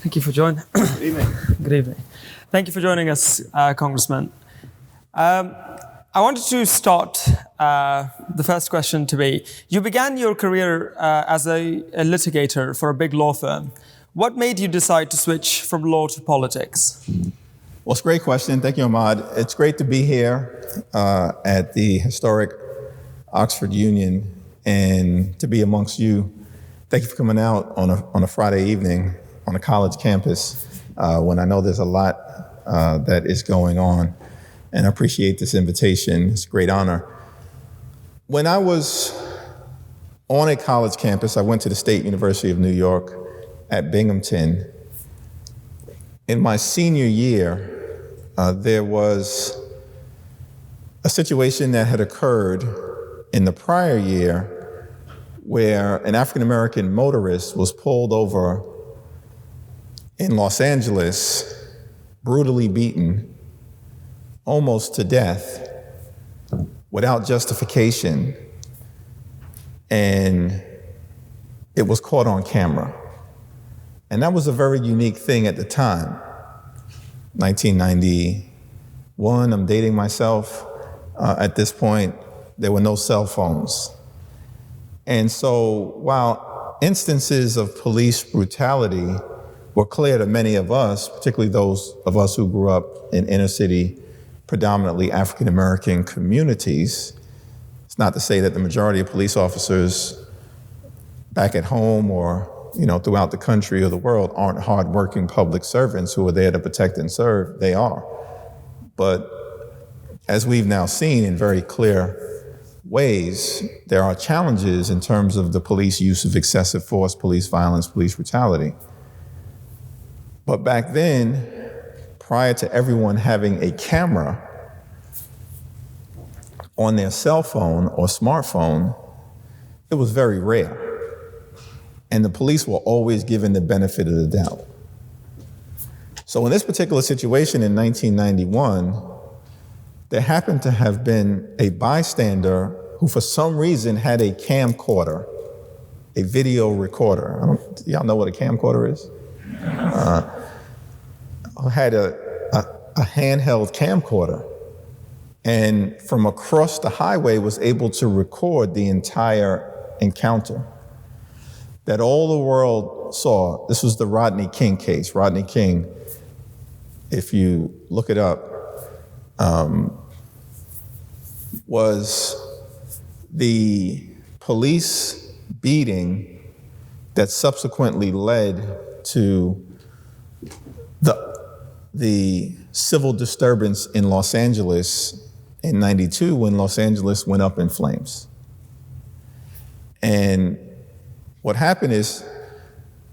Thank you for joining. Good evening. Good evening. Thank you for joining us, Congressman. I wanted to start the first question to be, you began your career as a litigator for a big law firm. What made you decide to switch from law to politics? Well, it's a great question. Thank you, Ahmad. It's great to be here at the historic Oxford Union and to be amongst you. Thank you for coming out on a Friday evening on a college campus when I know there's a lot that is going on. And I appreciate this invitation. It's a great honor. When I was on a college campus, I went to the State University of New York at Binghamton. In my senior year, there was a situation that had occurred in the prior year where an African-American motorist was pulled over in Los Angeles, brutally beaten, almost to death, without justification, and it was caught on camera. And that was a very unique thing at the time. 1991, I'm dating myself. At this point, there were no cell phones. And so while instances of police brutality were clear to many of us, particularly those of us who grew up in inner city, predominantly African-American communities, it's not to say that the majority of police officers back at home or throughout the country or the world aren't hardworking public servants who are there to protect and serve. They are. But as we've now seen in very clear ways, there are challenges in terms of the police use of excessive force, police violence, police brutality. But back then, prior to everyone having a camera on their cell phone or smartphone, it was very rare. And the police were always given the benefit of the doubt. So in this particular situation in 1991, there happened to have been a bystander who for some reason had a camcorder, a video recorder. Y'all know what a camcorder is? Had a handheld camcorder, and from across the highway was able to record the entire encounter that all the world saw. This was the Rodney King case. Rodney King, if you look it up, was the police beating that subsequently led to the civil disturbance in Los Angeles in '92 when Los Angeles went up in flames. And what happened is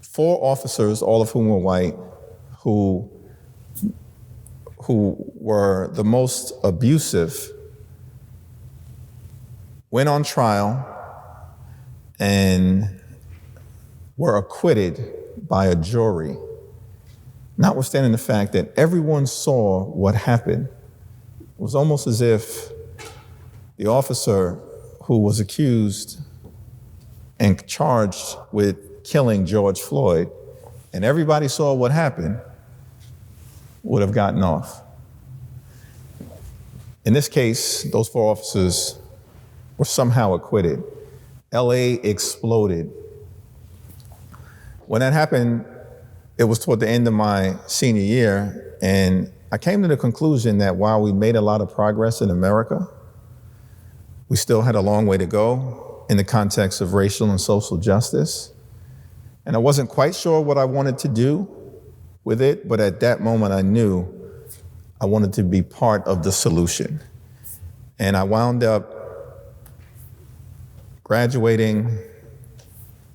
4 officers, all of whom were white, who were the most abusive, went on trial and were acquitted by a jury, notwithstanding the fact that everyone saw what happened. It was almost as if the officer who was accused and charged with killing George Floyd, and everybody saw what happened, would have gotten off. In this case, those 4 officers were somehow acquitted. LA exploded. When that happened, it was toward the end of my senior year, and I came to the conclusion that while we made a lot of progress in America, we still had a long way to go in the context of racial and social justice. And I wasn't quite sure what I wanted to do with it, but at that moment I knew I wanted to be part of the solution. And I wound up graduating,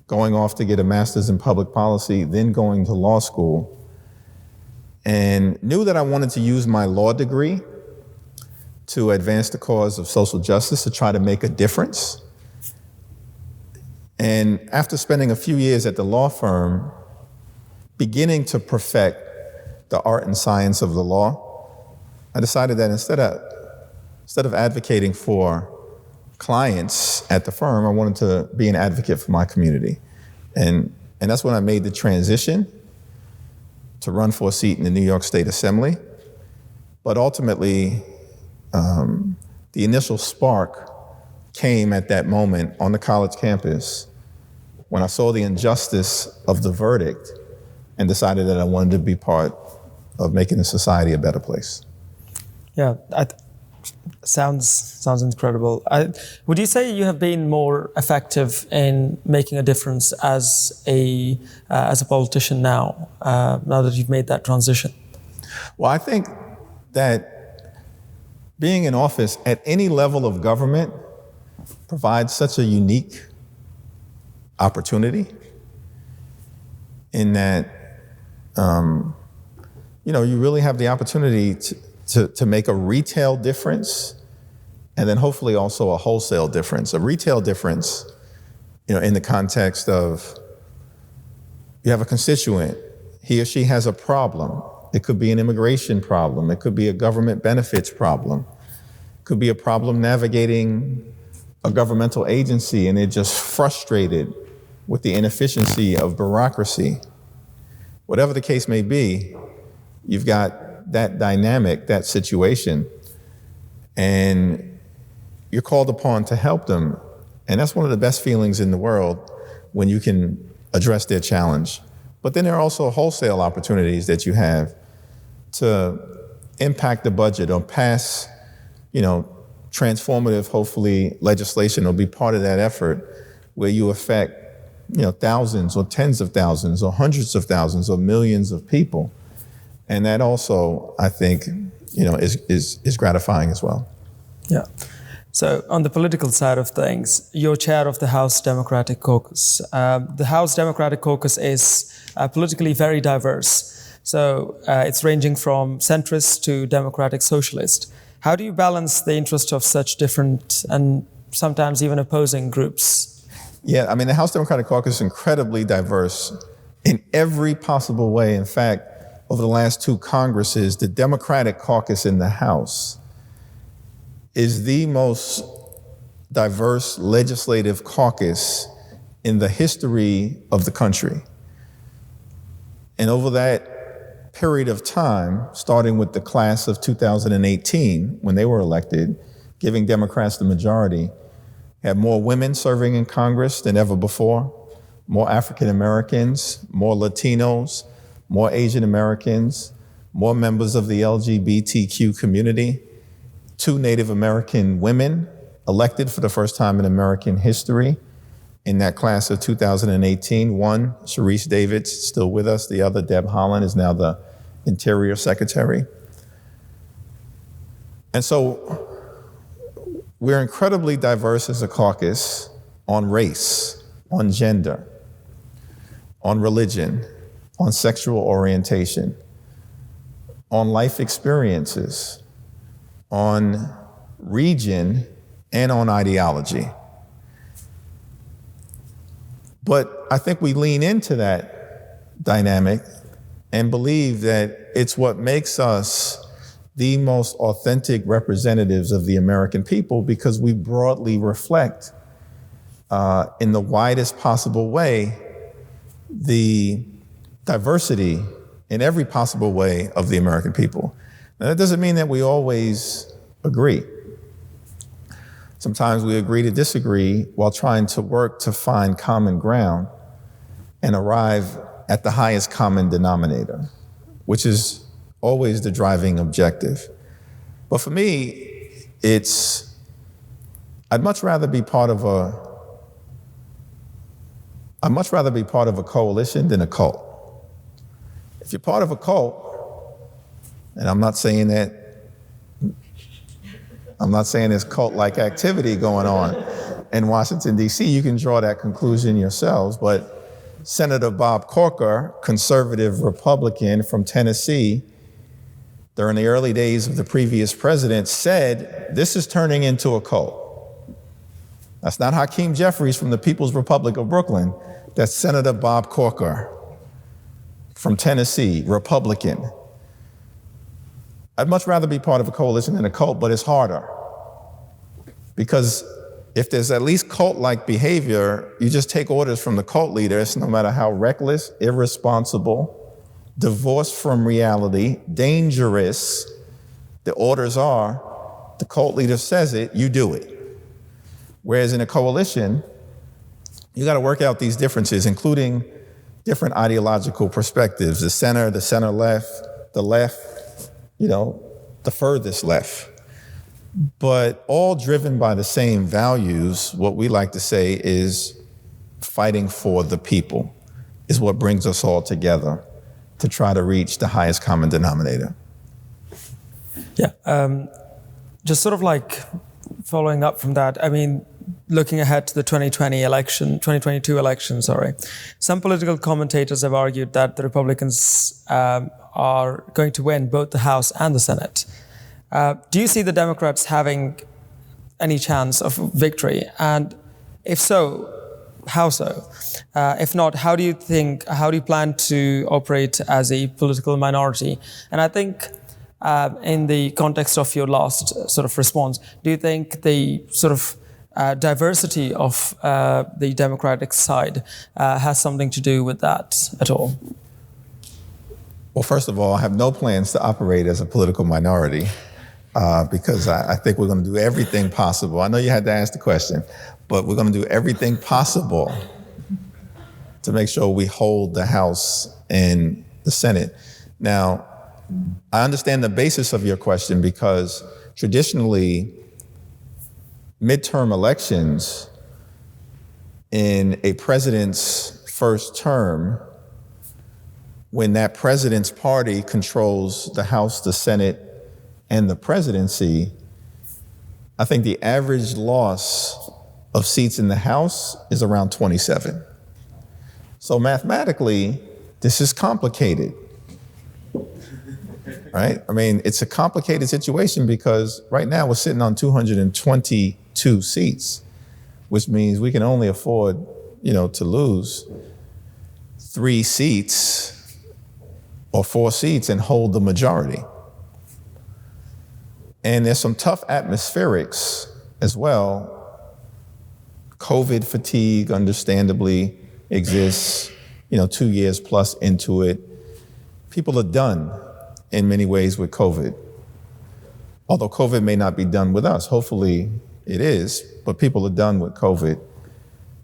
going off to get a master's in public policy, then going to law school, and knew that I wanted to use my law degree to advance the cause of social justice, to try to make a difference. And after spending a few years at the law firm, beginning to perfect the art and science of the law, I decided that instead of advocating for clients at the firm, I wanted to be an advocate for my community. And that's when I made the transition to run for a seat in the New York State Assembly. But ultimately, the initial spark came at that moment on the college campus when I saw the injustice of the verdict and decided that I wanted to be part of making the society a better place. Yeah, sounds incredible. Would you say you have been more effective in making a difference as a politician now that you've made that transition? Well, I think that being in office at any level of government provides such a unique opportunity in that, you really have the opportunity to make a retail difference and then hopefully also a wholesale difference. A retail difference, in the context of you have a constituent, he or she has a problem. It could be an immigration problem. It could be a government benefits problem. It could be a problem navigating a governmental agency and they're just frustrated with the inefficiency of bureaucracy. Whatever the case may be, you've got that dynamic, that situation, and you're called upon to help them. And that's one of the best feelings in the world when you can address their challenge. But then there are also wholesale opportunities that you have to impact the budget or pass, transformative, hopefully, legislation or be part of that effort where you affect, thousands or tens of thousands or hundreds of thousands or millions of people. And that also, I think, is gratifying as well. Yeah. So on the political side of things, you're chair of the House Democratic Caucus. The House Democratic Caucus is politically very diverse. So it's ranging from centrist to democratic socialist. How do you balance the interest of such different and sometimes even opposing groups? Yeah, the House Democratic Caucus is incredibly diverse in every possible way. In fact, over the last two Congresses, the Democratic Caucus in the House is the most diverse legislative caucus in the history of the country. And over that period of time, starting with the class of 2018, when they were elected, giving Democrats the majority, had more women serving in Congress than ever before, more African Americans, more Latinos, more Asian Americans, more members of the LGBTQ community, 2 Native American women elected for the first time in American history in that class of 2018. One, Sharice Davids, still with us. The other, Deb Haaland, is now the Interior Secretary. And so we're incredibly diverse as a caucus on race, on gender, on religion, on sexual orientation, on life experiences, on region, and on ideology. But I think we lean into that dynamic and believe that it's what makes us the most authentic representatives of the American people, because we broadly reflect in the widest possible way the diversity in every possible way of the American people. Now, that doesn't mean that we always agree. Sometimes we agree to disagree while trying to work to find common ground and arrive at the highest common denominator, which is always the driving objective. But for me, I'd much rather be part of a coalition than a cult. If you're part of a cult, and I'm not saying there's cult-like activity going on in Washington, D.C., you can draw that conclusion yourselves, but Senator Bob Corker, conservative Republican from Tennessee, during the early days of the previous president, said, this is turning into a cult. That's not Hakeem Jeffries from the People's Republic of Brooklyn. That's Senator Bob Corker from Tennessee, Republican. I'd much rather be part of a coalition than a cult, but it's harder. Because if there's at least cult-like behavior, you just take orders from the cult leaders, no matter how reckless, irresponsible, divorced from reality, dangerous. The orders are, the cult leader says it, you do it. Whereas in a coalition, you got to work out these differences, including different ideological perspectives, the center left, the left, the furthest left. But all driven by the same values. What we like to say is fighting for the people is what brings us all together to try to reach the highest common denominator. Yeah, just sort of like following up from that, I mean, looking ahead to the 2022 election, some political commentators have argued that the Republicans are going to win both the House and the Senate. Do you see the Democrats having any chance of victory? And if so, how so? If not, how do you plan to operate as a political minority? And I think in the context of your last sort of response, do you think the sort of diversity of the Democratic side has something to do with that at all? Well, first of all, I have no plans to operate as a political minority because I think we're going to do everything possible. I know you had to ask the question, but we're going to do everything possible to make sure we hold the House and the Senate. Now, I understand the basis of your question because traditionally, midterm elections in a president's first term, when that president's party controls the House, the Senate, and the presidency, I think the average loss of seats in the House is around 27. So mathematically, this is complicated, right? I mean, it's a complicated situation because right now we're sitting on 222 seats, which means we can only afford, to lose 3 seats or 4 seats and hold the majority. And there's some tough atmospherics as well. COVID fatigue, understandably, exists, 2 years plus into it. People are done in many ways with COVID. Although COVID may not be done with us, hopefully it is, but people are done with COVID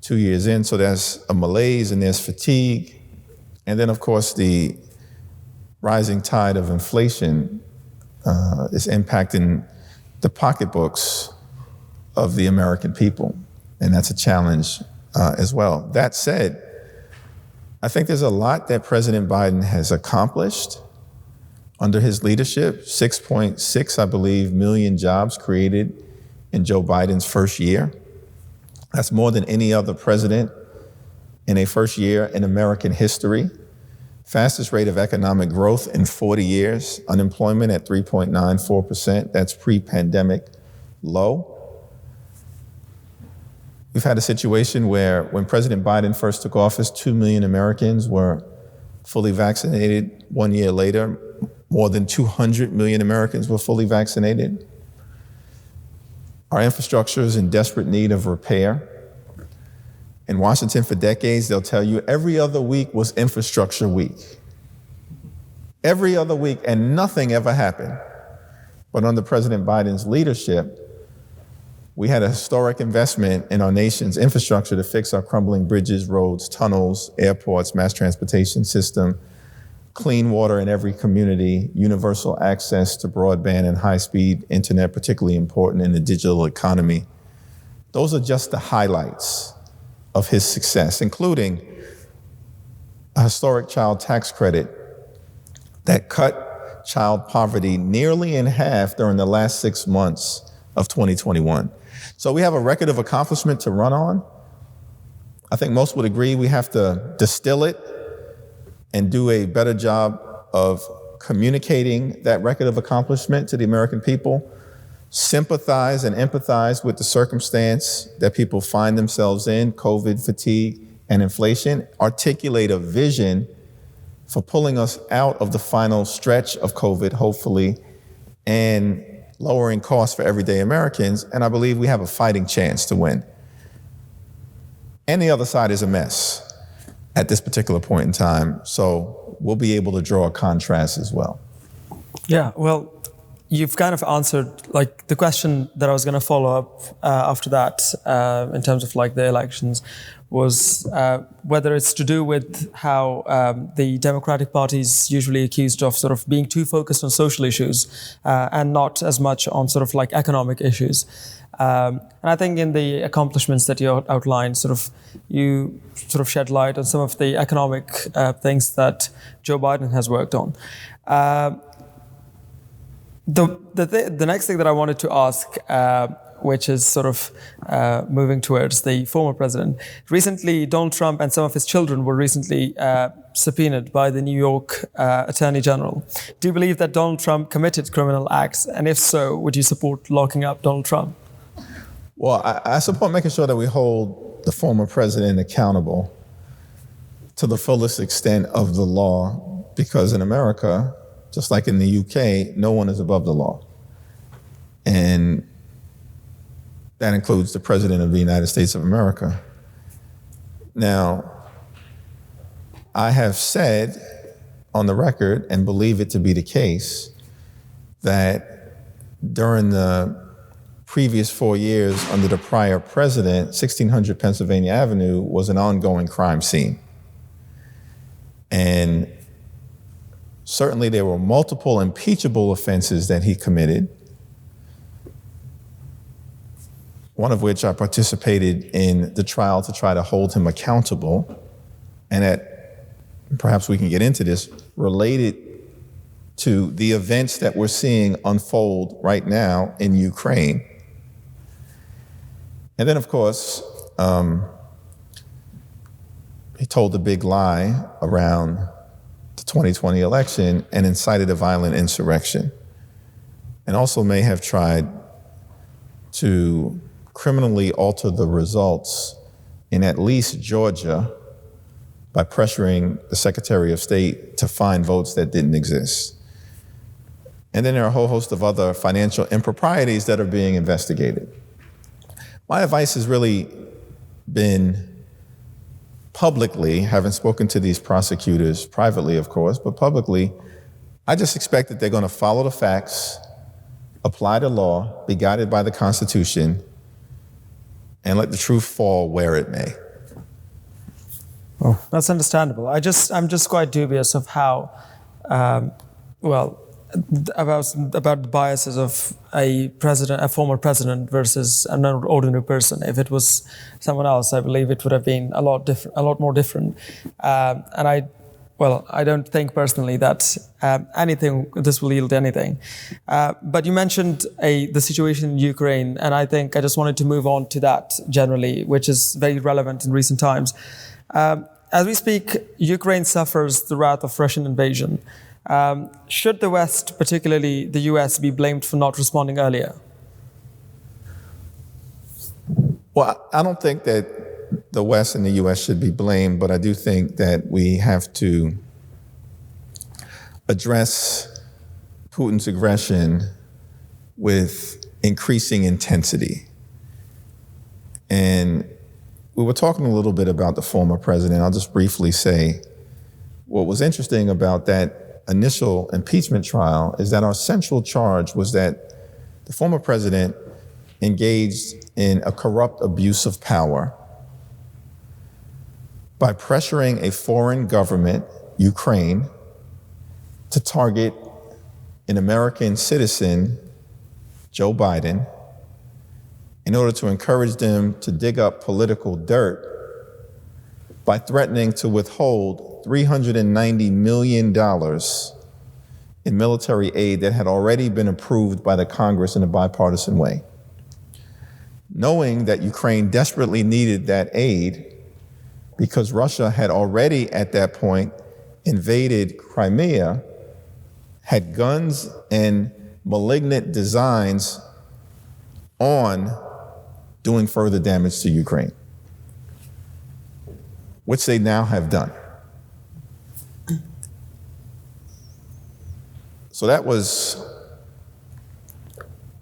2 years in. So there's a malaise and there's fatigue. And then, of course, the rising tide of inflation is impacting the pocketbooks of the American people. And that's a challenge as well. That said, I think there's a lot that President Biden has accomplished under his leadership. 6.6, I believe, million jobs created in Joe Biden's first year. That's more than any other president in a first year in American history. Fastest rate of economic growth in 40 years. Unemployment at 3.94%. That's pre-pandemic low. We've had a situation where when President Biden first took office, 2 million Americans were fully vaccinated. 1 year later, more than 200 million Americans were fully vaccinated. Our infrastructure is in desperate need of repair. In Washington for decades, they'll tell you every other week was infrastructure week. Every other week, and nothing ever happened. But under President Biden's leadership, we had a historic investment in our nation's infrastructure to fix our crumbling bridges, roads, tunnels, airports, mass transportation system, clean water in every community, universal access to broadband and high-speed internet, particularly important in the digital economy. Those are just the highlights of his success, including a historic child tax credit that cut child poverty nearly in half during the last 6 months of 2021. So we have a record of accomplishment to run on. I think most would agree we have to distill it and do a better job of communicating that record of accomplishment to the American people, sympathize and empathize with the circumstance that people find themselves in, COVID, fatigue, and inflation, articulate a vision for pulling us out of the final stretch of COVID, hopefully, and lowering costs for everyday Americans, and I believe we have a fighting chance to win. And the other side is a mess at this particular point in time. So we'll be able to draw a contrast as well. Yeah, well, you've kind of answered like the question that I was going to follow up after that in terms of like the elections was whether it's to do with how the Democratic Party is usually accused of sort of being too focused on social issues and not as much on sort of like economic issues. And I think in the accomplishments that you outlined, you shed light on some of the economic things that Joe Biden has worked on. The next thing that I wanted to ask, which is moving towards the former president. Recently, Donald Trump and some of his children were recently subpoenaed by the New York Attorney General. Do you believe that Donald Trump committed criminal acts? And if so, would you support locking up Donald Trump? Well, I support making sure that we hold the former president accountable to the fullest extent of the law, because in America, just like in the UK, no one is above the law. And that includes the President of the United States of America. Now, I have said on the record, and believe it to be the case, that during the previous 4 years under the prior president, 1600 Pennsylvania Avenue was an ongoing crime scene. And certainly there were multiple impeachable offenses that he committed, one of which I participated in the trial to try to hold him accountable, and that, perhaps we can get into this, related to the events that we're seeing unfold right now in Ukraine. And then, of course, he told a big lie around the 2020 election and incited a violent insurrection, and also may have tried to criminally alter the results in at least Georgia by pressuring the Secretary of State to find votes that didn't exist. And then there are a whole host of other financial improprieties that are being investigated. My advice has really been publicly, having spoken to these prosecutors privately, of course, but publicly, I just expect that they're going to follow the facts, apply the law, be guided by the Constitution, and let the truth fall where it may. Well, that's understandable. I'm just quite dubious of how, about the biases of a former president versus an ordinary person. If it was someone else, I believe it would have been a lot more different. And I don't think personally that this will yield anything. But you mentioned the situation in Ukraine, and I think I just wanted to move on to that generally, which is very relevant in recent times. As we speak, Ukraine suffers the wrath of Russian invasion. Should the West, particularly the US, be blamed for not responding earlier? Well, I don't think that the West and the US should be blamed, but I do think that we have to address Putin's aggression with increasing intensity. And we were talking a little bit about the former president. I'll just briefly say what was interesting about that initial impeachment trial is that our central charge was that the former president engaged in a corrupt abuse of power by pressuring a foreign government, Ukraine, to target an American citizen, Joe Biden, in order to encourage them to dig up political dirt by threatening to withhold $390 million in military aid that had already been approved by the Congress in a bipartisan way. Knowing that Ukraine desperately needed that aid because Russia had already at that point invaded Crimea, had guns and malignant designs on doing further damage to Ukraine, which they now have done. So that was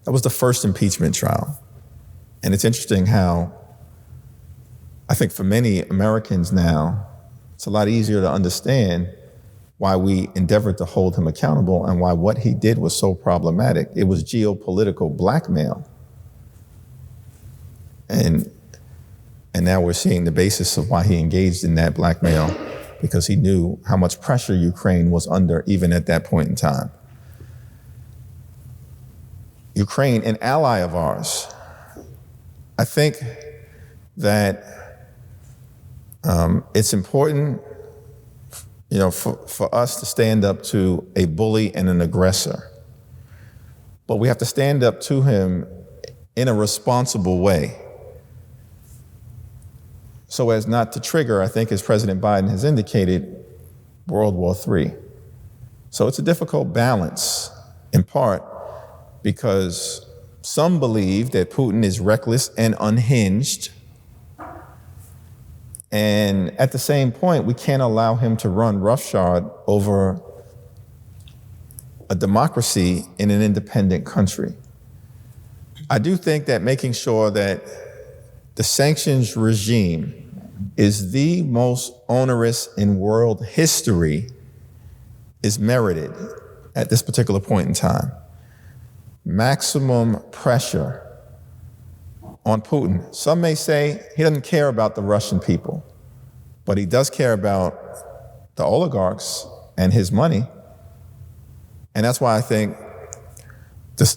the first impeachment trial. And it's interesting how I think for many Americans now, it's a lot easier to understand why we endeavored to hold him accountable and why what he did was so problematic. It was geopolitical blackmail. And now we're seeing the basis of why he engaged in that blackmail, because he knew how much pressure Ukraine was under even at that point in time. Ukraine, an ally of ours, I think that it's important, for us to stand up to a bully and an aggressor. But we have to stand up to him in a responsible way, so as not to trigger, I think, as President Biden has indicated, World War III. So it's a difficult balance, in part because some believe that Putin is reckless and unhinged. And at the same point, we can't allow him to run roughshod over a democracy in an independent country. I do think that making sure that the sanctions regime is the most onerous in world history is merited at this particular point in time. Maximum pressure on Putin. Some may say he doesn't care about the Russian people, but he does care about the oligarchs and his money. And that's why I think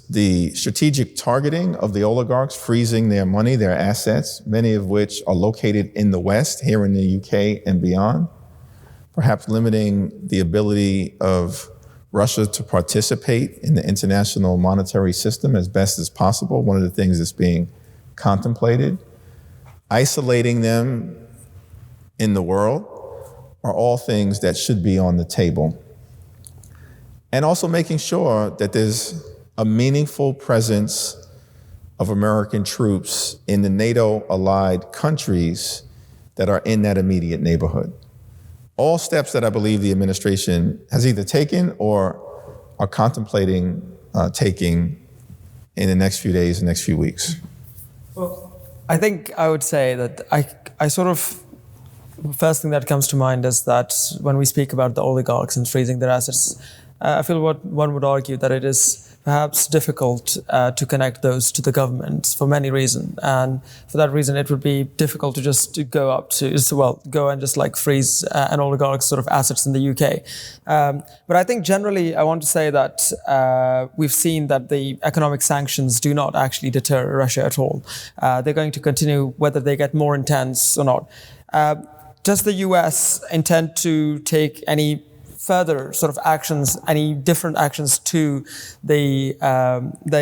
the strategic targeting of the oligarchs, freezing their money, their assets, many of which are located in the West, here in the UK and beyond, perhaps limiting the ability of Russia to participate in the international monetary system as best as possible, one of the things that's being contemplated, isolating them in the world, are all things that should be on the table. And also making sure that there's a meaningful presence of American troops in the NATO-allied countries that are in that immediate neighborhood. All steps that I believe the administration has either taken or are contemplating taking in the next few days, the next few weeks. Well, I think I would say that I sort of, first thing that comes to mind is that when we speak about the oligarchs and freezing their assets, I feel what one would argue that it is perhaps difficult to connect those to the government for many reasons. And for that reason, it would be difficult to just go and just like freeze an oligarch's sort of assets in the UK. But I think generally, I want to say that we've seen that the economic sanctions do not actually deter Russia at all. They're going to continue whether they get more intense or not. Does the US intend to take any further sort of actions, any different actions to the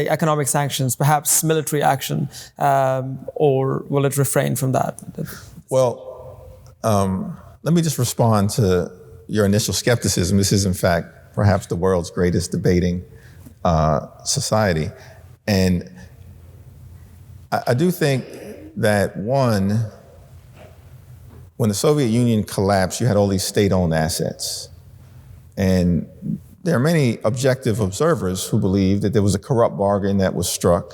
economic sanctions, perhaps military action, or will it refrain from that? Well, let me just respond to your initial skepticism. This is, in fact, perhaps the world's greatest debating society. And I do think that, one, when the Soviet Union collapsed, you had all these state-owned assets. And there are many objective observers who believe that there was a corrupt bargain that was struck.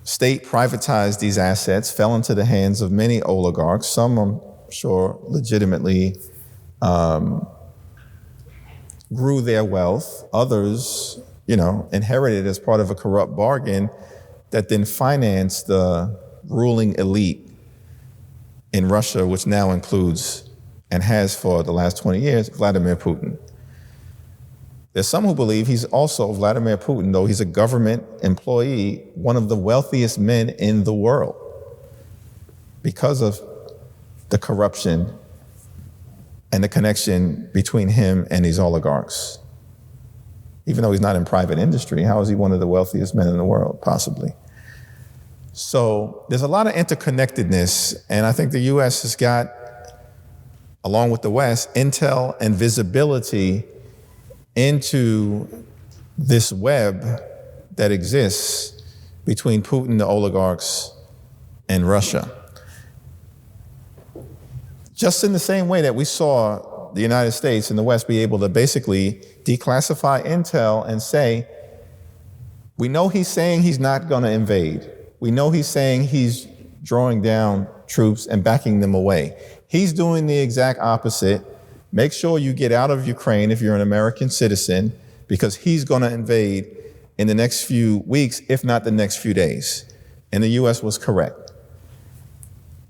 State privatized these assets, fell into the hands of many oligarchs, some I'm sure legitimately grew their wealth, others, inherited as part of a corrupt bargain that then financed the ruling elite in Russia, which now includes and has for the last 20 years, Vladimir Putin. There's some who believe he's also, Vladimir Putin, though he's a government employee, one of the wealthiest men in the world because of the corruption and the connection between him and these oligarchs. Even though he's not in private industry, how is he one of the wealthiest men in the world, possibly? So there's a lot of interconnectedness, and I think the US has got, along with the West, intel and visibility into this web that exists between Putin, the oligarchs, and Russia. Just in the same way that we saw the United States and the West be able to basically declassify intel and say, we know he's saying he's not going to invade. We know he's saying he's drawing down troops and backing them away. He's doing the exact opposite, make sure you get out of Ukraine if you're an American citizen, because he's going to invade in the next few weeks, if not the next few days. And the U.S. was correct.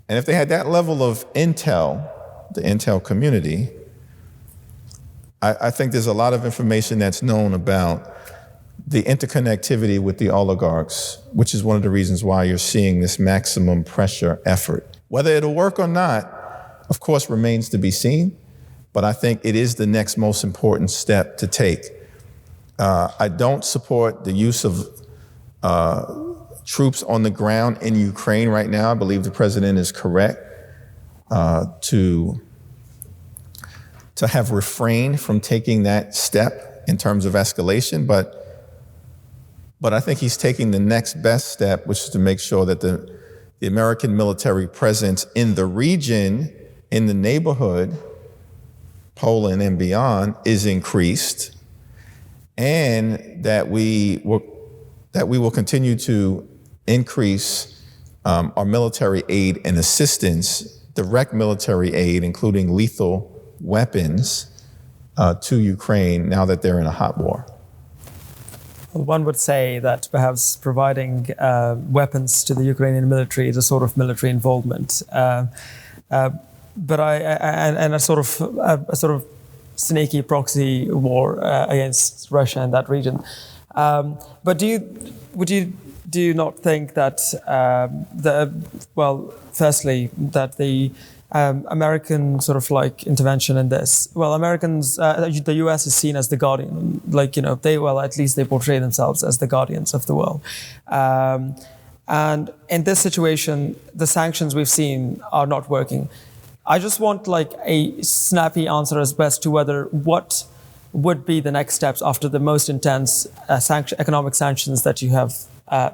And if they had that level of intel, the intel community, I think there's a lot of information that's known about the interconnectivity with the oligarchs, which is one of the reasons why you're seeing this maximum pressure effort. Whether it'll work or not, of course, remains to be seen, but I think it is the next most important step to take. I don't support the use of troops on the ground in Ukraine right now. I believe the president is correct to have refrained from taking that step in terms of escalation, but I think he's taking the next best step, which is to make sure that the American military presence in the region, in the neighborhood, Poland and beyond, is increased, and that we will continue to increase our military aid and assistance, direct military aid, including lethal weapons, to Ukraine now that they're in a hot war. Well, one would say that perhaps providing weapons to the Ukrainian military is a sort of military involvement, but a sort of sneaky proxy war against Russia in that region. But do you not think that firstly, that the American sort of like intervention in this, the US is seen as the guardian, at least they portray themselves as the guardians of the world. And in this situation, the sanctions we've seen are not working. I just want like a snappy answer as best to what would be the next steps after the most intense economic sanctions that you have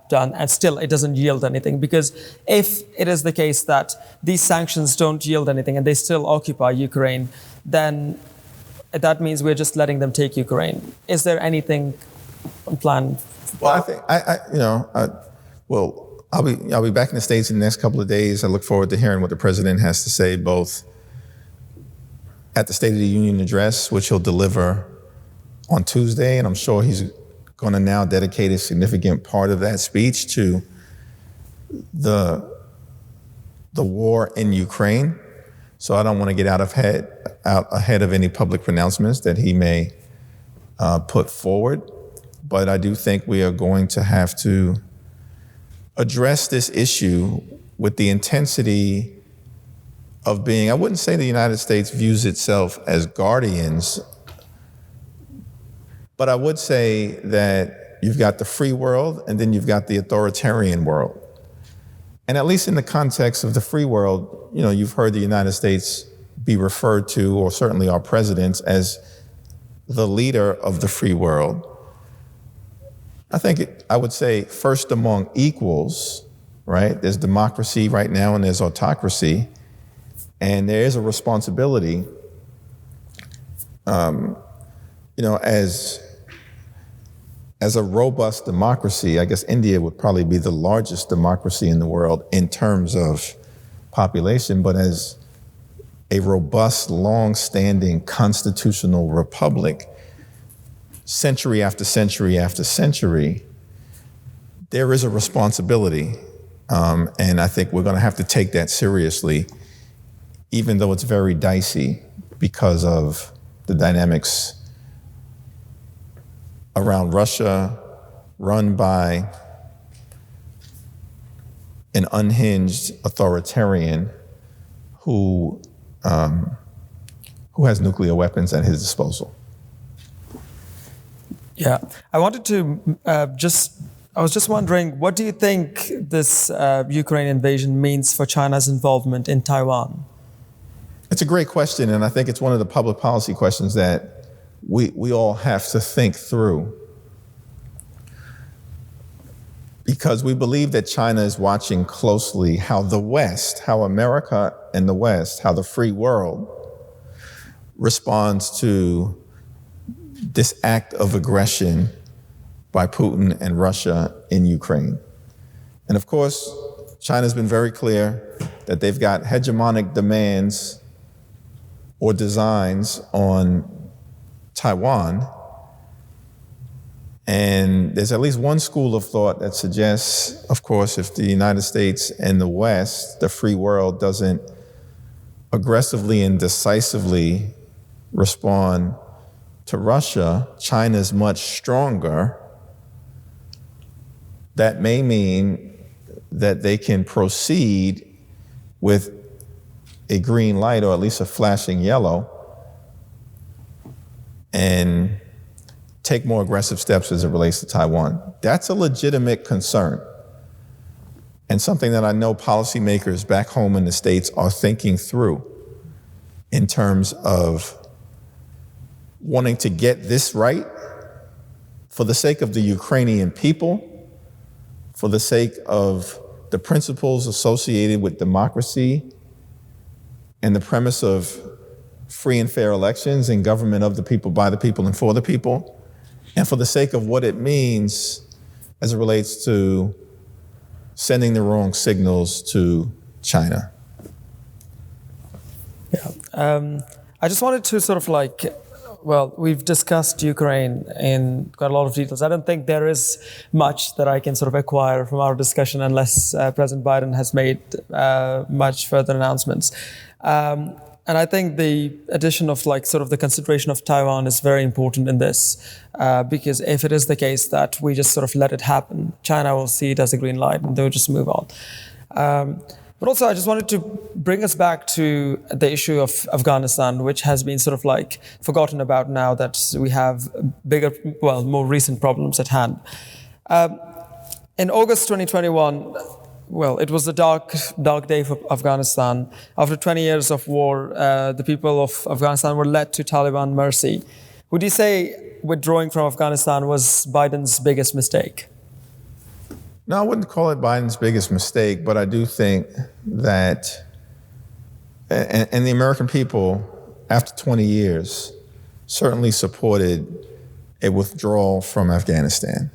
done, and still it doesn't yield anything. Because if it is the case that these sanctions don't yield anything and they still occupy Ukraine, then that means we're just letting them take Ukraine. Is there anything planned? Well, I think I'll be back in the States in the next couple of days. I look forward to hearing what the president has to say, both at the State of the Union address, which he'll deliver on Tuesday, and I'm sure he's going to now dedicate a significant part of that speech to the war in Ukraine. So I don't want to get out ahead of any public pronouncements that he may put forward. But I do think we are going to have to address this issue with the intensity of being, I wouldn't say the United States views itself as guardians, but I would say that you've got the free world and then you've got the authoritarian world. And at least in the context of the free world, you've heard the United States be referred to, or certainly our presidents, as the leader of the free world. I would say first among equals, right? There's democracy right now and there's autocracy. And there is a responsibility, as a robust democracy. I guess India would probably be the largest democracy in the world in terms of population, but as a robust, long-standing constitutional republic, century after century after century, there is a responsibility. And I think we're going to have to take that seriously, even though it's very dicey because of the dynamics around Russia, run by an unhinged authoritarian who has nuclear weapons at his disposal. Yeah, I wanted to I was just wondering, what do you think this Ukraine invasion means for China's involvement in Taiwan? It's a great question, and I think it's one of the public policy questions that we all have to think through. Because we believe that China is watching closely how the West, how America and the West, how the free world responds to this act of aggression by Putin and Russia in Ukraine. And of course, China's been very clear that they've got hegemonic demands or designs on Taiwan. And there's at least one school of thought that suggests, of course, if the United States and the West, the free world, doesn't aggressively and decisively respond to Russia, China's much stronger. That may mean that they can proceed with a green light, or at least a flashing yellow, and take more aggressive steps as it relates to Taiwan. That's a legitimate concern, and something that I know policymakers back home in the States are thinking through in terms of wanting to get this right for the sake of the Ukrainian people, for the sake of the principles associated with democracy and the premise of free and fair elections and government of the people, by the people, and for the people, and for the sake of what it means as it relates to sending the wrong signals to China. Yeah. I just wanted to sort of we've discussed Ukraine in quite a lot of details. I don't think there is much that I can sort of acquire from our discussion unless President Biden has made much further announcements. And I think the addition of the consideration of Taiwan is very important in this, because if it is the case that we just sort of let it happen, China will see it as a green light and they'll just move on. But also, I just wanted to bring us back to the issue of Afghanistan, which has been sort of forgotten about now that we have more recent problems at hand. In August 2021, it was a dark day for Afghanistan. After 20 years of war, the people of Afghanistan were led to Taliban mercy. Would you say withdrawing from Afghanistan was Biden's biggest mistake? No, I wouldn't call it Biden's biggest mistake, but I do think that, and the American people, after 20 years, certainly supported a withdrawal from Afghanistan,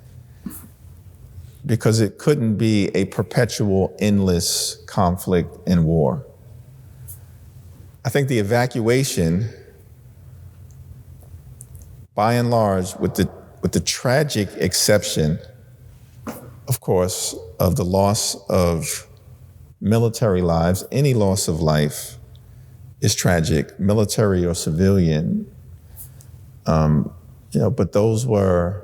because it couldn't be a perpetual, endless conflict and war. I think the evacuation, by and large, with the tragic exception, of course, of the loss of military lives, any loss of life is tragic, military or civilian. But those were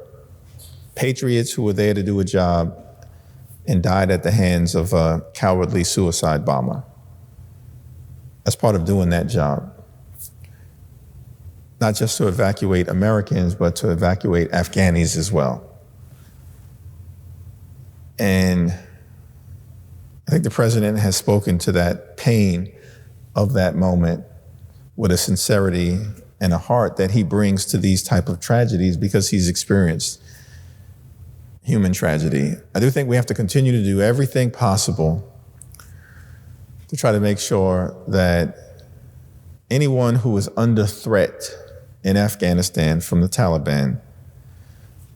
patriots who were there to do a job and died at the hands of a cowardly suicide bomber as part of doing that job. Not just to evacuate Americans, but to evacuate Afghanis as well. And I think the president has spoken to that pain of that moment with a sincerity and a heart that he brings to these type of tragedies, because he's experienced human tragedy. I do think we have to continue to do everything possible to try to make sure that anyone who is under threat in Afghanistan from the Taliban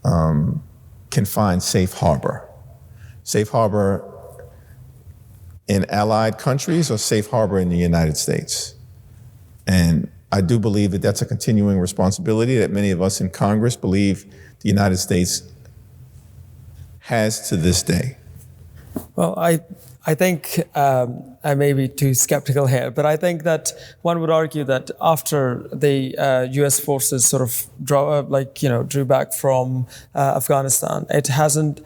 can find safe harbor. Safe harbor in allied countries or safe harbor in the United States. And I do believe that that's a continuing responsibility that many of us in Congress believe the United States has to this day. Well, I think I may be too skeptical here, but I think that one would argue that after the U.S. forces sort of drew back from Afghanistan, it hasn't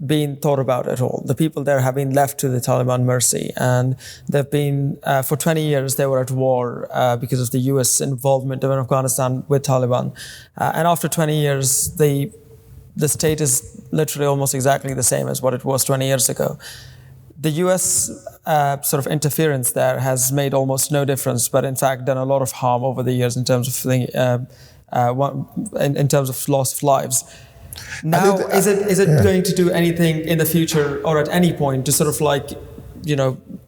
been thought about at all. The people there have been left to the Taliban mercy, and they've been, for 20 years, they were at war because of the U.S. involvement in Afghanistan with Taliban. And after 20 years, the state is literally almost exactly the same as what it was 20 years ago. The U.S. sort of interference there has made almost no difference, but in fact done a lot of harm over the years in terms of in terms of loss of lives. Now, is it going to do anything in the future or at any point to sort of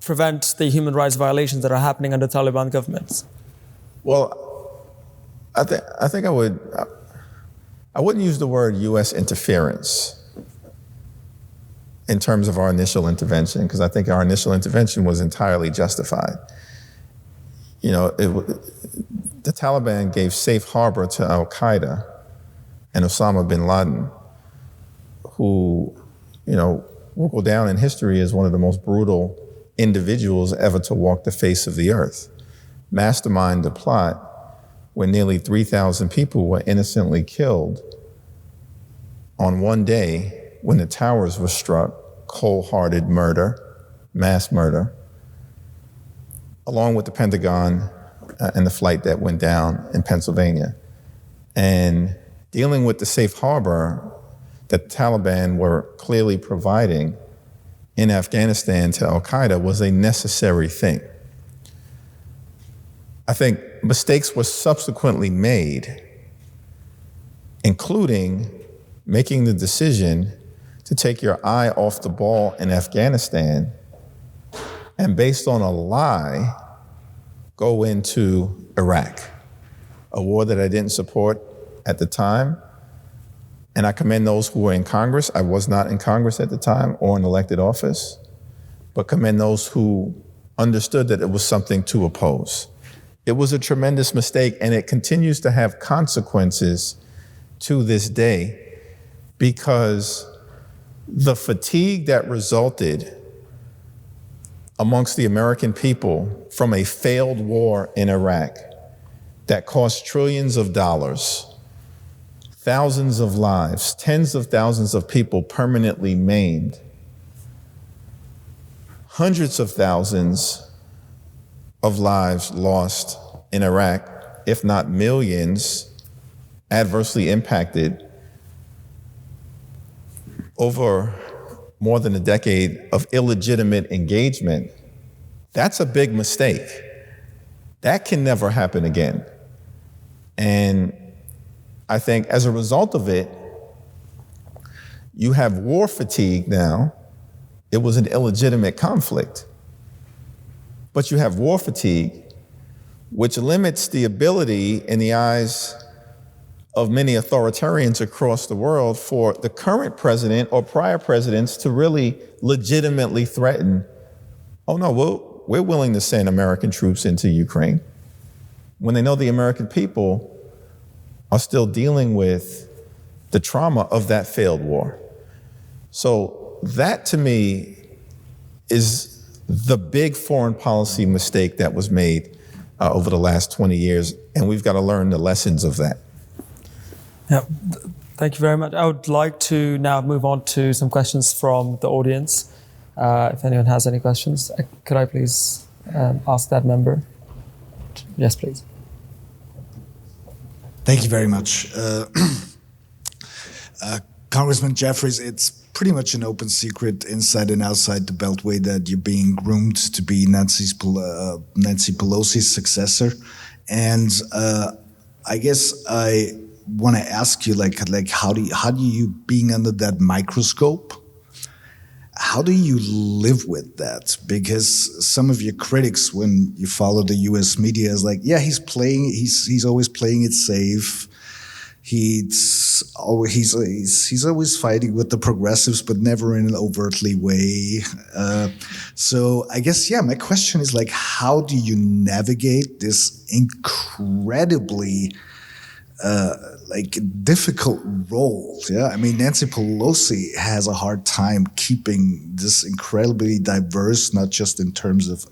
prevent the human rights violations that are happening under Taliban governments? Well, I think I wouldn't use the word U.S. interference in terms of our initial intervention, because I think our initial intervention was entirely justified. the Taliban gave safe harbor to al-Qaeda and Osama bin Laden, who, will go down in history as one of the most brutal individuals ever to walk the face of the earth. Mastermind the plot where nearly 3,000 people were innocently killed on one day when the towers were struck. Cold-hearted murder, mass murder, along with the Pentagon and the flight that went down in Pennsylvania. And dealing with the safe harbor that the Taliban were clearly providing in Afghanistan to al-Qaeda was a necessary thing. I think mistakes were subsequently made, including making the decision to take your eye off the ball in Afghanistan and, based on a lie, go into Iraq, a war that I didn't support at the time. And I commend those who were in Congress. I was not in Congress at the time or in elected office, but commend those who understood that it was something to oppose. It was a tremendous mistake, and it continues to have consequences to this day, because the fatigue that resulted amongst the American people from a failed war in Iraq that cost trillions of dollars, thousands of lives, tens of thousands of people permanently maimed, hundreds of thousands of lives lost in Iraq, if not millions adversely impacted over more than a decade of illegitimate engagement. That's a big mistake. That can never happen again. And I think as a result of it, you have war fatigue now. It was an illegitimate conflict. But you have war fatigue, which limits the ability in the eyes of many authoritarians across the world for the current president or prior presidents to really legitimately threaten, oh no, we're willing to send American troops into Ukraine, when they know the American people are still dealing with the trauma of that failed war. So that, to me, is the big foreign policy mistake that was made over the last 20 years, and we've got to learn the lessons of that. Yeah, thank you very much. I would like to now move on to some questions from the audience. If anyone has any questions, could I please ask that member? Yes, please. Thank you very much. Congressman Jeffries, it's pretty much an open secret inside and outside the Beltway that you're being groomed to be Nancy Pelosi's successor. And I guess I want to ask you, like, how do you, being under that microscope, how do you live with that? Because some of your critics, when you follow the U.S. media, is like, yeah, he's always playing it safe. He's always fighting with the progressives, but never in an overtly way. So I guess, yeah, my question is, like, how do you navigate this incredibly difficult role? Yeah, I mean, Nancy Pelosi has a hard time keeping this incredibly diverse, not just in terms of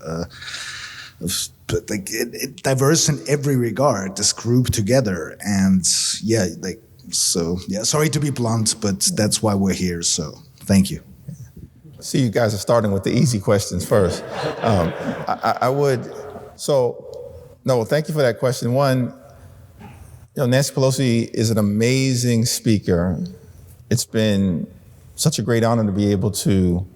diverse in every regard, this group together. And sorry to be blunt, but that's why we're here. So thank you. See, you guys are starting with the easy questions first. Thank you for that question. One, Nancy Pelosi is an amazing speaker. It's been such a great honor to be able to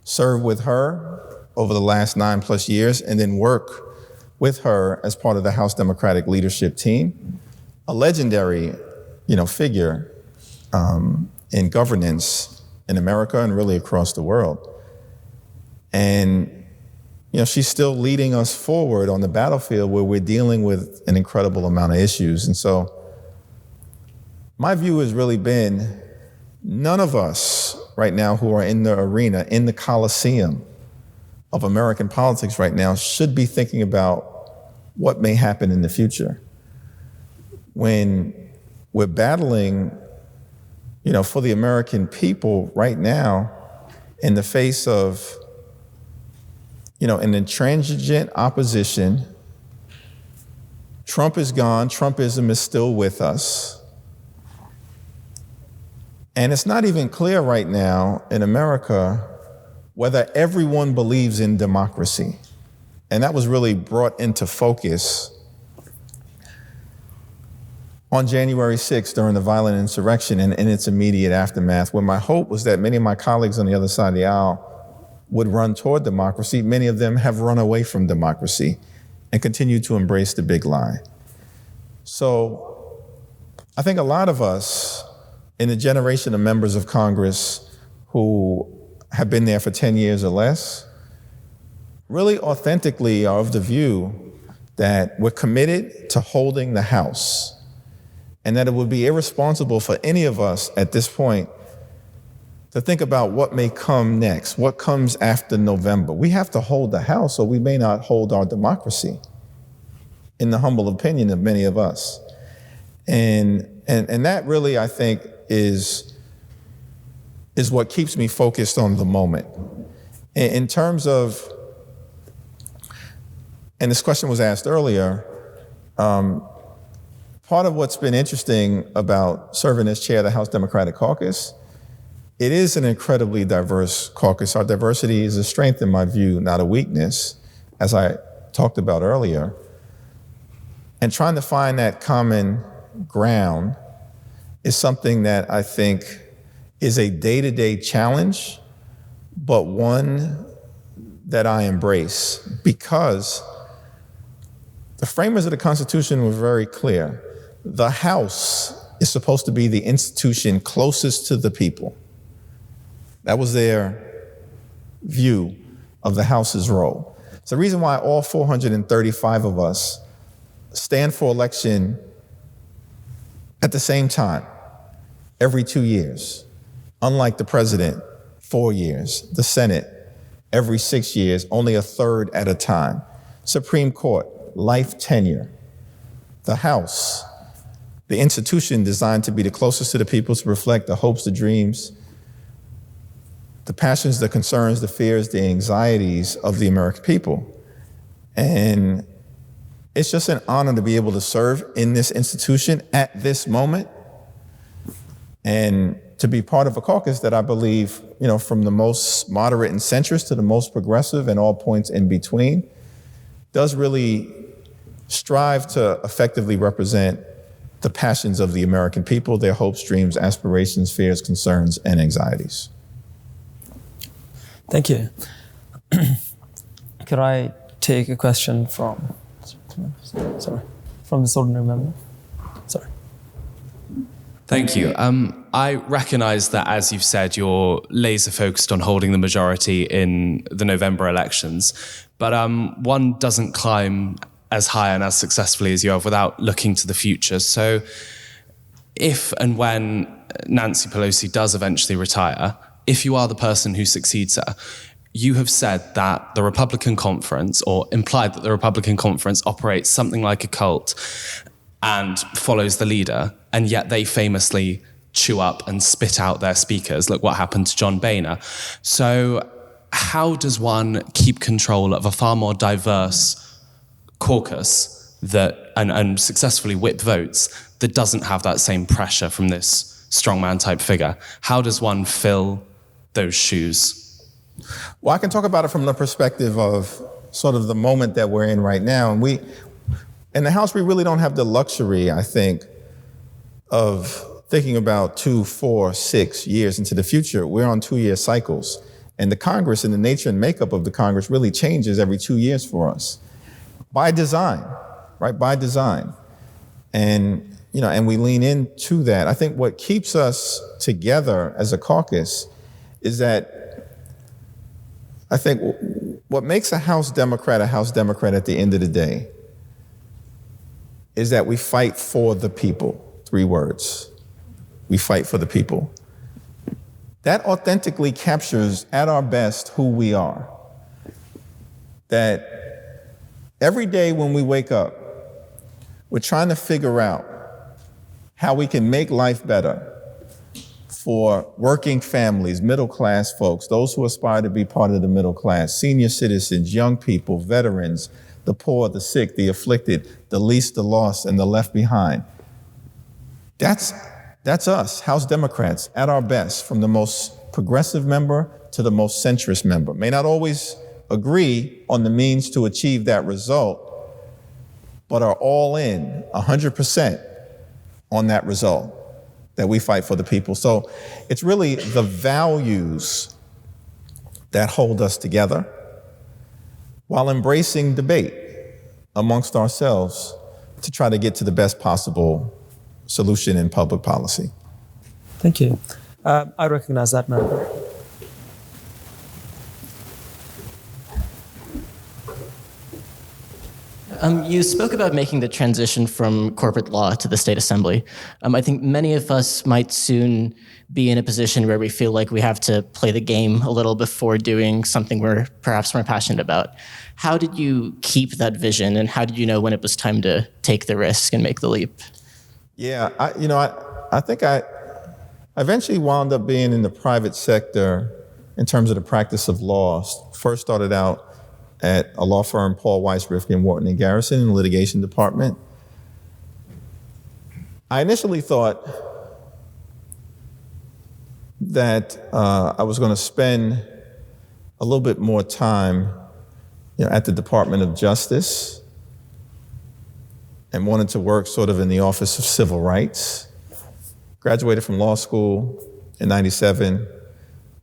serve with her over the last 9+ years and then work with her as part of the House Democratic leadership team. A legendary, figure in governance in America and really across the world. And she's still leading us forward on the battlefield where we're dealing with an incredible amount of issues. And so my view has really been, none of us right now who are in the arena, in the coliseum of American politics right now, should be thinking about what may happen in the future. when we're battling, for the American people right now in the face of, an intransigent opposition. Trump is gone. Trumpism is still with us. And it's not even clear right now in America whether everyone believes in democracy. And that was really brought into focus on January 6th during the violent insurrection and in its immediate aftermath, where my hope was that many of my colleagues on the other side of the aisle would run toward democracy. Many of them have run away from democracy and continue to embrace the big lie. So I think a lot of us in the generation of members of Congress who have been there for 10 years or less really authentically are of the view that we're committed to holding the House, and that it would be irresponsible for any of us at this point to think about what may come next, what comes after November. We have to hold the House, or we may not hold our democracy, in the humble opinion of many of us. And that really, I think, is what keeps me focused on the moment. In terms of, and this question was asked earlier, part of what's been interesting about serving as chair of the House Democratic Caucus, it is an incredibly diverse caucus. Our diversity is a strength in my view, not a weakness, as I talked about earlier. And trying to find that common ground is something that I think is a day-to-day challenge, but one that I embrace, because the framers of the Constitution were very clear. The House is supposed to be the institution closest to the people. That was their view of the House's role. It's the reason why all 435 of us stand for election at the same time, every 2 years. Unlike the president, 4 years. The Senate, every 6 years, only a third at a time. Supreme Court, life tenure. The House, the institution designed to be the closest to the people, to reflect the hopes, the dreams, the passions, the concerns, the fears, the anxieties of the American people. And it's just an honor to be able to serve in this institution at this moment, and to be part of a caucus that I believe, from the most moderate and centrist to the most progressive and all points in between, does really strive to effectively represent the passions of the American people, their hopes, dreams, aspirations, fears, concerns, and anxieties. Thank you. Could I take a question from this ordinary member? Sorry. Thank you. I recognize that, as you've said, you're laser focused on holding the majority in the November elections, but one doesn't climb as high and as successfully as you have without looking to the future. So if and when Nancy Pelosi does eventually retire, if you are the person who succeeds her, you have said that the Republican conference, or implied that the Republican conference operates something like a cult and follows the leader, and yet they famously chew up and spit out their speakers. Look what happened to John Boehner. So how does one keep control of a far more diverse caucus and successfully whip votes that doesn't have that same pressure from this strongman type figure? How does one fill those shoes? Well, I can talk about it from the perspective of sort of the moment that we're in right now. And in the House, we really don't have the luxury, I think, of thinking about 2, 4, 6 years into the future. We're on 2-year cycles. And the Congress and the nature and makeup of the Congress really changes every 2 years for us. By design, right? By design. And, and we lean into that. I think what keeps us together as a caucus is that I think what makes a House Democrat at the end of the day is that we fight for the people. 3 words. We fight for the people. That authentically captures at our best who we are. That every day when we wake up, we're trying to figure out how we can make life better for working families, middle-class folks, those who aspire to be part of the middle class, senior citizens, young people, veterans, the poor, the sick, the afflicted, the least, the lost, and the left behind. That's us, House Democrats, at our best, from the most progressive member to the most centrist member. May not always agree on the means to achieve that result, but are all in 100% on that result, that we fight for the people. So it's really the values that hold us together while embracing debate amongst ourselves to try to get to the best possible solution in public policy. Thank you. I recognize that member. You spoke about making the transition from corporate law to the state assembly. I think many of us might soon be in a position where we feel like we have to play the game a little before doing something we're perhaps more passionate about. How did you keep that vision, and how did you know when it was time to take the risk and make the leap? Yeah, I think I eventually wound up being in the private sector in terms of the practice of law. First started out at a law firm, Paul Weiss, Rifkin, Wharton and Garrison in the litigation department. I initially thought that I was going to spend a little bit more time, at the Department of Justice, and wanted to work sort of in the Office of Civil Rights. Graduated from law school in '97,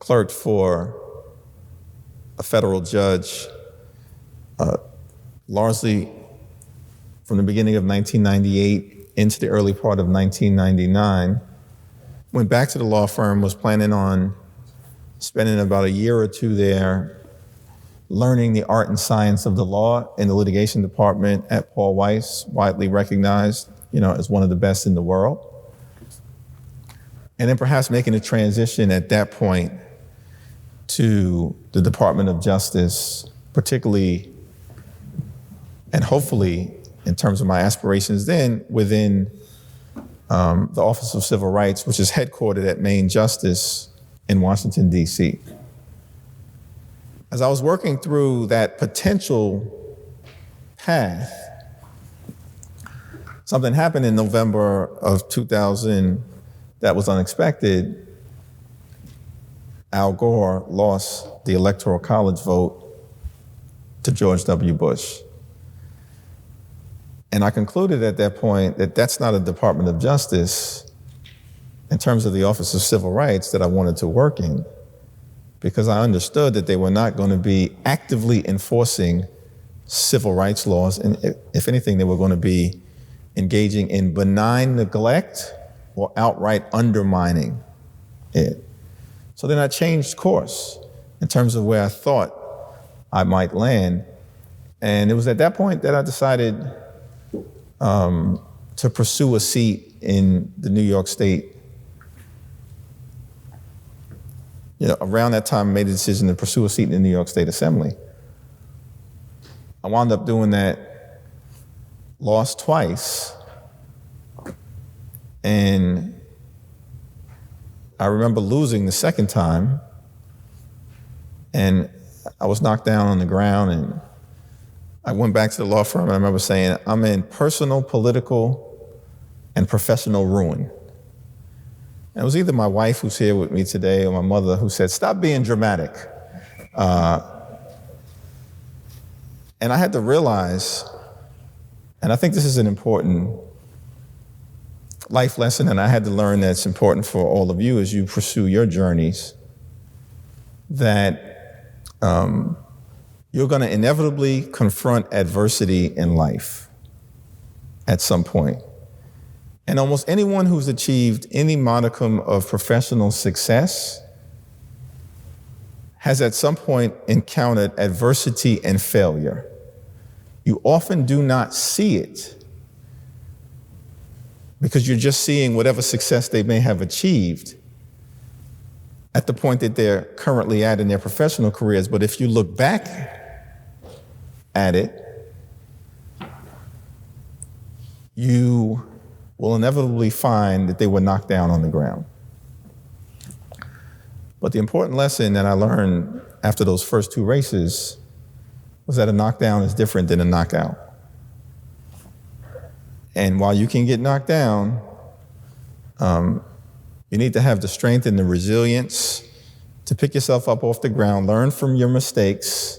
clerked for a federal judge, largely from the beginning of 1998 into the early part of 1999. Went back to the law firm, was planning on spending about a year or two there learning the art and science of the law in the litigation department at Paul Weiss, widely recognized, as one of the best in the world. And then perhaps making a transition at that point to the Department of Justice, particularly and hopefully, in terms of my aspirations then, within the Office of Civil Rights, which is headquartered at Main Justice in Washington, D.C. As I was working through that potential path, something happened in November of 2000 that was unexpected. Al Gore lost the Electoral College vote to George W. Bush. And I concluded at that point that that's not a Department of Justice in terms of the Office of Civil Rights that I wanted to work in, because I understood that they were not going to be actively enforcing civil rights laws. And if anything, they were going to be engaging in benign neglect or outright undermining it. So then I changed course in terms of where I thought I might land. And it was at that point that I decided to pursue a seat in the New York State. Around that time, I made the decision to pursue a seat in the New York State Assembly. I wound up doing that, lost twice, and I remember losing the second time, and I was knocked down on the ground, and I went back to the law firm, and I remember saying, I'm in personal, political, and professional ruin. And it was either my wife who's here with me today or my mother who said, stop being dramatic. And I had to realize, and I think this is an important life lesson, and I had to learn that it's important for all of you as you pursue your journeys, that you're going to inevitably confront adversity in life at some point. And almost anyone who's achieved any modicum of professional success has at some point encountered adversity and failure. You often do not see it because you're just seeing whatever success they may have achieved at the point that they're currently at in their professional careers. But if you look back at it, you will inevitably find that they were knocked down on the ground. But the important lesson that I learned after those first 2 races was that a knockdown is different than a knockout. And while you can get knocked down, you need to have the strength and the resilience to pick yourself up off the ground, learn from your mistakes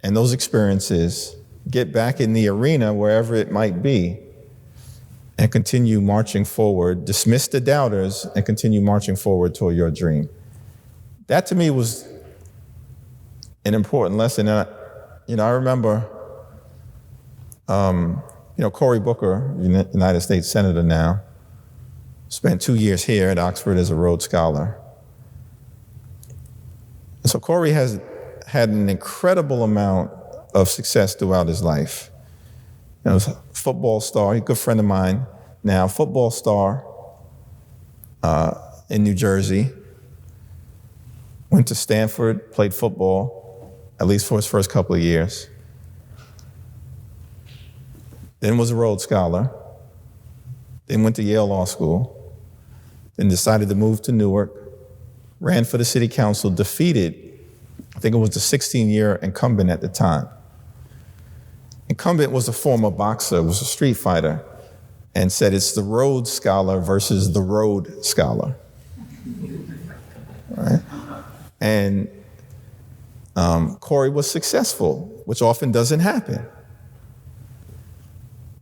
and those experiences, get back in the arena wherever it might be, and continue marching forward, dismiss the doubters, and continue marching forward toward your dream. That to me was an important lesson. And I remember, Cory Booker, United States Senator now, spent 2 years here at Oxford as a Rhodes Scholar. And so Cory has had an incredible amount of success throughout his life. He was a football star, he's a good friend of mine now, football star in New Jersey. Went to Stanford, played football, at least for his first couple of years. Then was a Rhodes Scholar. Then went to Yale Law School. Then decided to move to Newark, ran for the city council, defeated, I think it was the 16-year incumbent at the time. Incumbent was a former boxer, was a street fighter, and said it's the Rhodes Scholar versus the Road Scholar. Right? And Cory was successful, which often doesn't happen.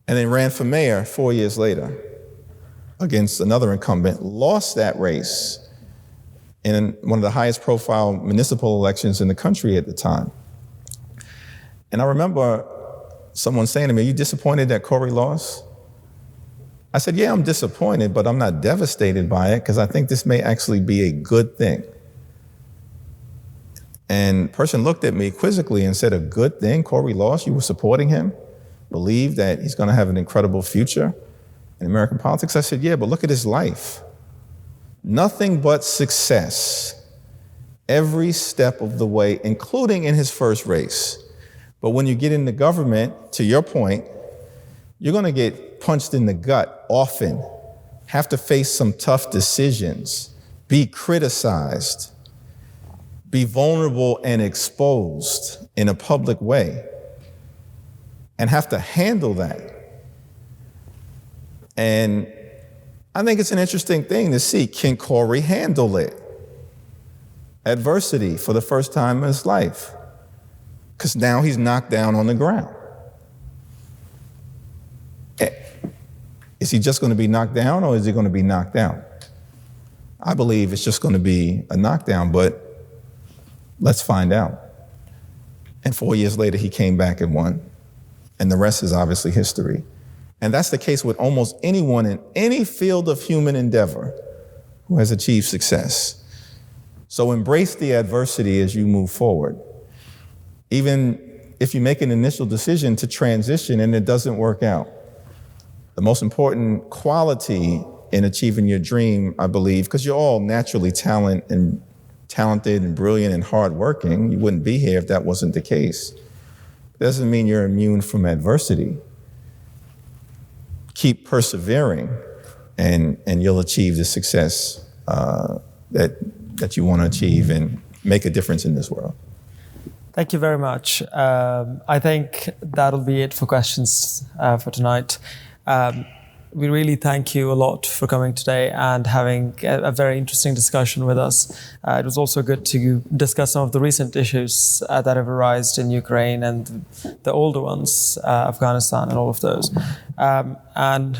And then ran for mayor 4 years later against another incumbent, lost that race in one of the highest profile municipal elections in the country at the time. And I remember someone saying to me, "Are you disappointed that Cory lost?" I said, "Yeah, I'm disappointed, but I'm not devastated by it because I think this may actually be a good thing." And the person looked at me quizzically and said, "A good thing? Cory lost? You were supporting him? Believe that he's going to have an incredible future in American politics?" I said, "Yeah, but look at his life. Nothing but success every step of the way, including in his first race. But when you get into government, to your point, you're going to get punched in the gut often, have to face some tough decisions, be criticized, be vulnerable and exposed in a public way, and have to handle that." And I think it's an interesting thing to see. Can Cory handle it? Adversity for the first time in his life. Because now he's knocked down on the ground. Is he just going to be knocked down or is he going to be knocked out? I believe it's just going to be a knockdown, but let's find out. And 4 years later, he came back and won. And the rest is obviously history. And that's the case with almost anyone in any field of human endeavor who has achieved success. So embrace the adversity as you move forward. Even if you make an initial decision to transition and it doesn't work out. The most important quality in achieving your dream, I believe, because you're all naturally talented and brilliant and hardworking. You wouldn't be here if that wasn't the case. It doesn't mean you're immune from adversity. Keep persevering, and you'll achieve the success that you want to achieve and make a difference in this world. Thank you very much. I think that'll be it for questions for tonight. We really thank you a lot for coming today and having a very interesting discussion with us. It was also good to discuss some of the recent issues that have arisen in Ukraine and the older ones, Afghanistan and all of those. And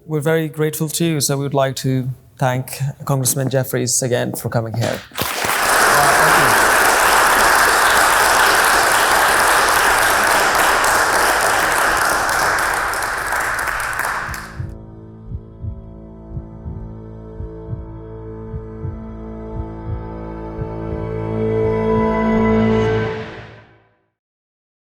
we're very grateful to you, so we would like to thank Congressman Jeffries again for coming here.